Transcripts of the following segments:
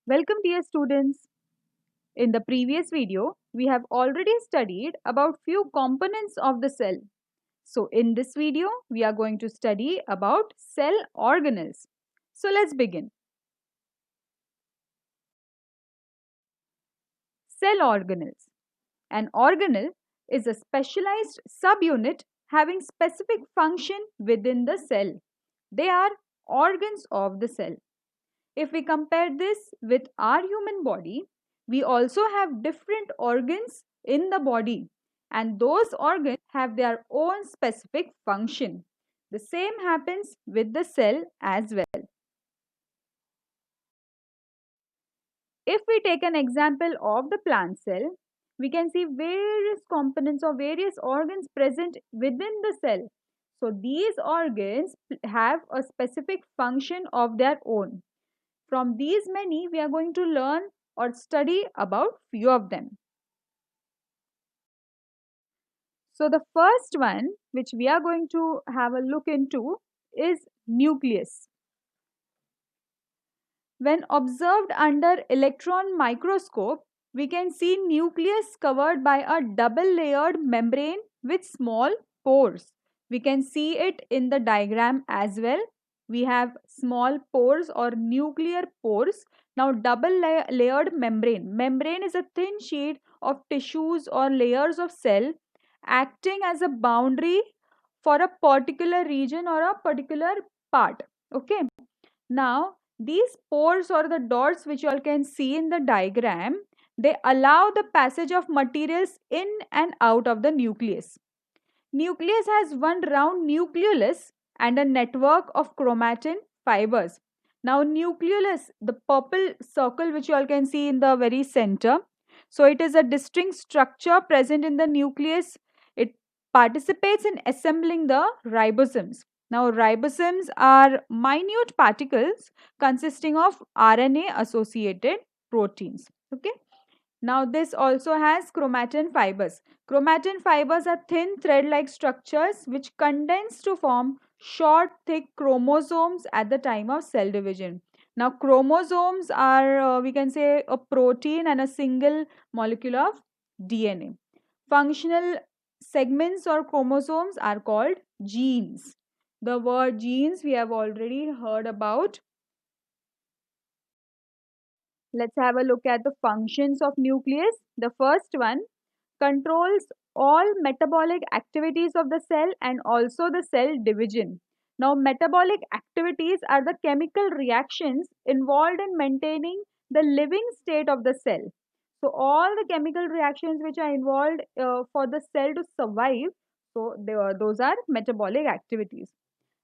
Welcome dear students. In the previous video, we have already studied about few components of the cell. So in this video, we are going to study about cell organelles. So let's begin. Cell organelles. An organelle is a specialized subunit having specific function within the cell. They are organs of the cell. If we compare this with our human body, we also have different organs in the body, and those organs have their own specific function. The same happens with the cell as well. If we take an example of the plant cell, we can see various components or various organs present within the cell. So these organs have a specific function of their own. From these many, we are going to learn or study about few of them. So the first one which we are going to have a look into is nucleus. When observed under electron microscope, we can see nucleus covered by a double layered membrane with small pores. We can see it in the diagram as well. We have small pores or nuclear pores. Now double layered membrane. Membrane is a thin sheet of tissues or layers of cell acting as a boundary for a particular region or a particular part. Okay. Now, these pores or the dots which you all can see in the diagram, they allow the passage of materials in and out of the nucleus. Nucleus has one round nucleolus and a network of chromatin fibers. Now, nucleolus, the purple circle which you all can see in the very center. So, it is a distinct structure present in the nucleus. It participates in assembling the ribosomes. Now, ribosomes are minute particles consisting of RNA associated proteins. Okay. Now, this also has chromatin fibers. Chromatin fibers are thin thread-like structures which condense to form short, thick chromosomes at the time of cell division. Now, chromosomes are, we can say, a protein and a single molecule of DNA. Functional segments or chromosomes are called genes. The word genes we have already heard about. Let's have a look at the functions of nucleus. The first one controls all metabolic activities of the cell and also the cell division. Now, metabolic activities are the chemical reactions involved in maintaining the living state of the cell. So, all the chemical reactions which are involved for the cell to survive, so those are metabolic activities.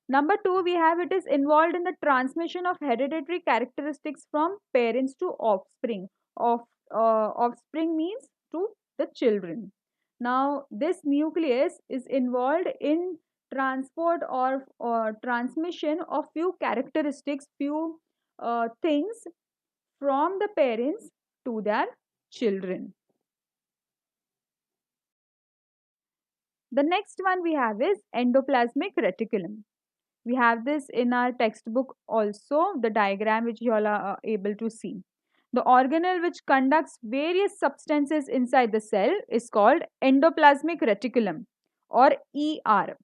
Number two, we have it is involved in the transmission of hereditary characteristics from parents to offspring. Of offspring means to the children. Now, this nucleus is involved in transport or transmission of few characteristics, few things from the parents to their children. The next one we have is endoplasmic reticulum. We have this in our textbook also, the diagram which you all are able to see. The organelle which conducts various substances inside the cell is called endoplasmic reticulum or ER.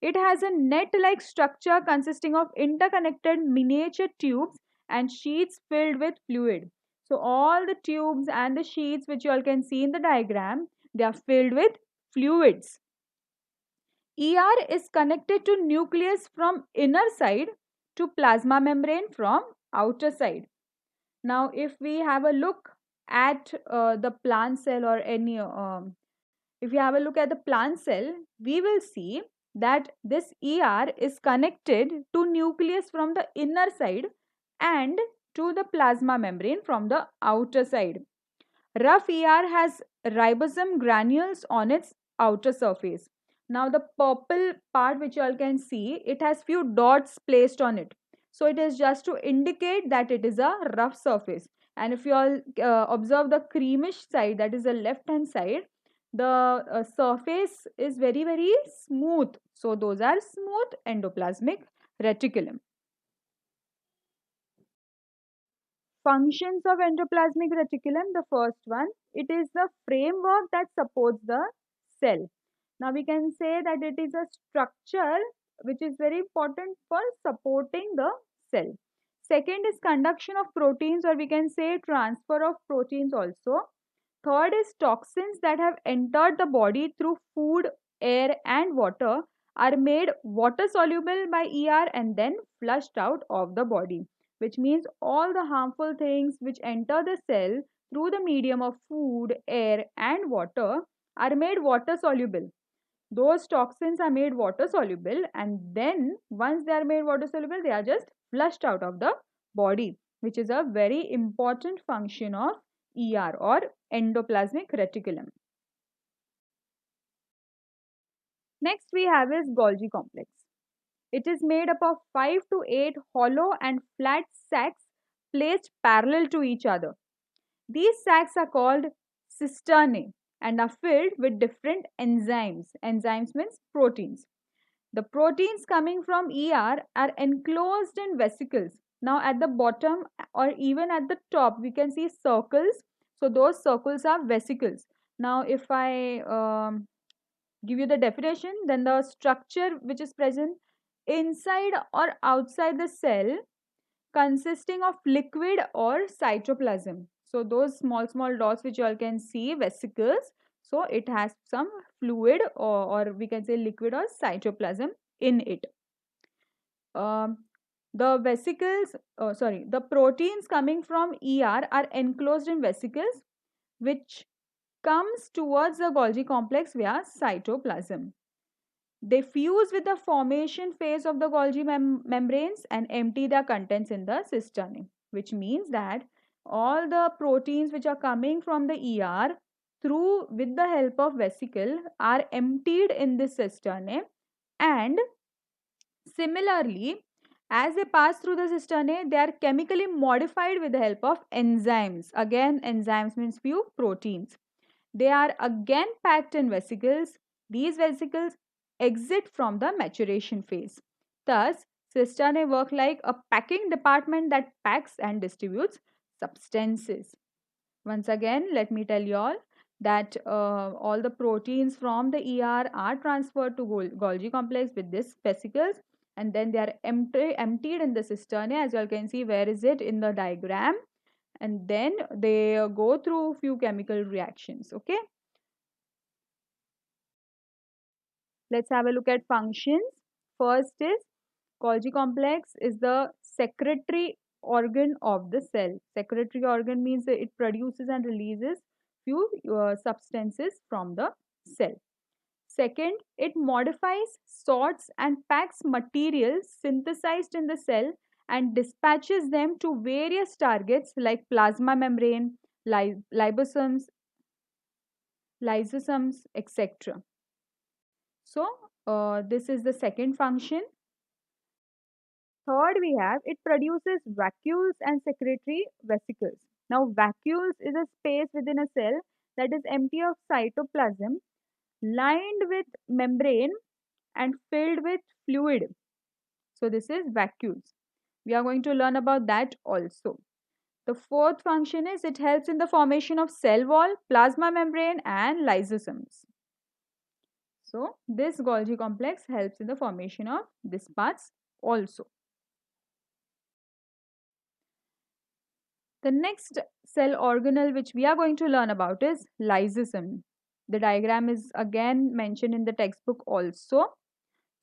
It has a net-like structure consisting of interconnected miniature tubes and sheets filled with fluid. So all the tubes and the sheets which you all can see in the diagram, they are filled with fluids. ER is connected to nucleus from inner side to plasma membrane from outer side. Now, if we have a look at the plant cell or any, if you have a look at the plant cell, we will see that this ER is connected to nucleus from the inner side and to the plasma membrane from the outer side. Rough ER has ribosome granules on its outer surface. Now the purple part which you all can see, it has few dots placed on it. So it is just to indicate that it is a rough surface. And if you all observe the creamish side, that is the left hand side, the surface is very smooth. So those are smooth endoplasmic reticulum. Functions of endoplasmic reticulum, the first one, it is the framework that supports the cell. Now we can say that it is a structure which is very important for supporting the cell. Second is conduction of proteins, or we can say transfer of proteins also. Third is toxins that have entered the body through food, air, and water are made water soluble by ER and then flushed out of the body, which means all the harmful things which enter the cell through the medium of food, air, and water are made water soluble. Those toxins are made water soluble, and then once they are made water soluble, they are just flushed out of the body, which is a very important function of ER, or endoplasmic reticulum. Next we have is Golgi complex. It is made up of 5 to 8 hollow and flat sacs placed parallel to each other. These sacs are called cisternae and are filled with different enzymes. Enzymes means proteins. The proteins coming from ER are enclosed in vesicles. Now at the bottom or even at the top we can see circles. So those circles are vesicles. Now if I give you the definition, then the structure which is present inside or outside the cell consisting of liquid or cytoplasm. So those small dots which you all can see, vesicles, so it has some fluid, or we can say liquid or cytoplasm in it. The vesicles, the proteins coming from ER are enclosed in vesicles which comes towards the Golgi complex via cytoplasm. They fuse with the formation phase of the Golgi membranes and empty their contents in the cisternae, which means that all the proteins which are coming from the ER through with the help of vesicle are emptied in this cisternae, and similarly, as they pass through the cisternae, they are chemically modified with the help of enzymes. Again, enzymes means few proteins. They are again packed in vesicles. These vesicles exit from the maturation phase. Thus, cisternae work like a packing department that packs and distributes substances. Once again, let me tell you all that all the proteins from the ER are transferred to Golgi complex with this vesicles, and then they are emptied in the cisternae, as you all can see. Where is it in the diagram? And then they go through few chemical reactions. Okay, let's have a look at functions. First is Golgi complex is the secretory organ of the cell. Secretory organ means that it produces and releases few substances from the cell. Second, it modifies, sorts, and packs materials synthesized in the cell and dispatches them to various targets like plasma membrane, lysosomes, etc. So, this is the second function. Third, we have it produces vacuoles and secretory vesicles. Now, vacuoles is a space within a cell that is empty of cytoplasm, lined with membrane and filled with fluid. So, this is vacuoles. We are going to learn about that also. The fourth function is it helps in the formation of cell wall, plasma membrane, and lysosomes. So, this Golgi complex helps in the formation of these parts also. The next cell organelle which we are going to learn about is lysosome. The diagram is again mentioned in the textbook also.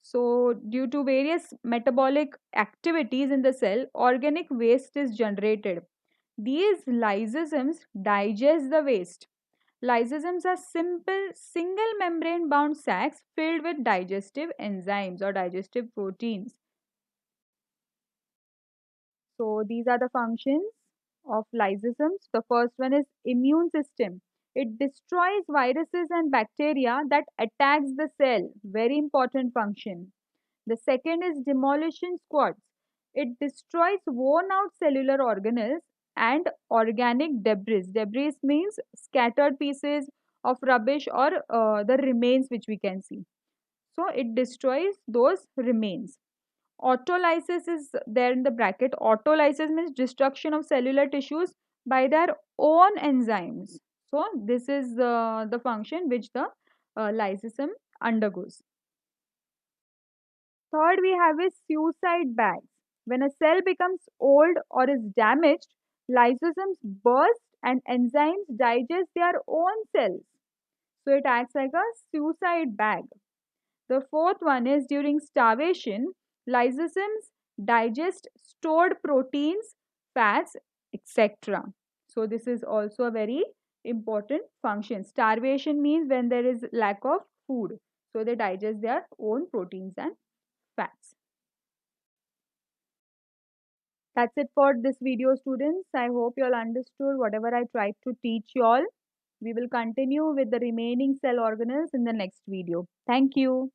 So, due to various metabolic activities in the cell, organic waste is generated. These lysosomes digest the waste. Lysosomes are simple single membrane bound sacs filled with digestive enzymes or digestive proteins. So, these are the functions of lysosomes. The first one is immune system. It destroys viruses and bacteria that attacks the cell. Very important function. The second is demolition squads. It destroys worn out cellular organelles and organic debris. Debris means scattered pieces of rubbish or the remains which we can see. So it destroys those remains. Autolysis is there in the bracket. Autolysis means destruction of cellular tissues by their own enzymes. So this is the function which the lysosome undergoes. Third, we have is suicide bags. When a cell becomes old or is damaged, lysosomes burst and enzymes digest their own cells. So it acts like a suicide bag. The fourth one is during starvation, lysosomes digest stored proteins, fats, etc. So this is also a very important function. Starvation means when there is lack of food. So they digest their own proteins and fats. That's it for this video, students. I hope you all understood whatever I tried to teach you all. We will continue with the remaining cell organelles in the next video. Thank you.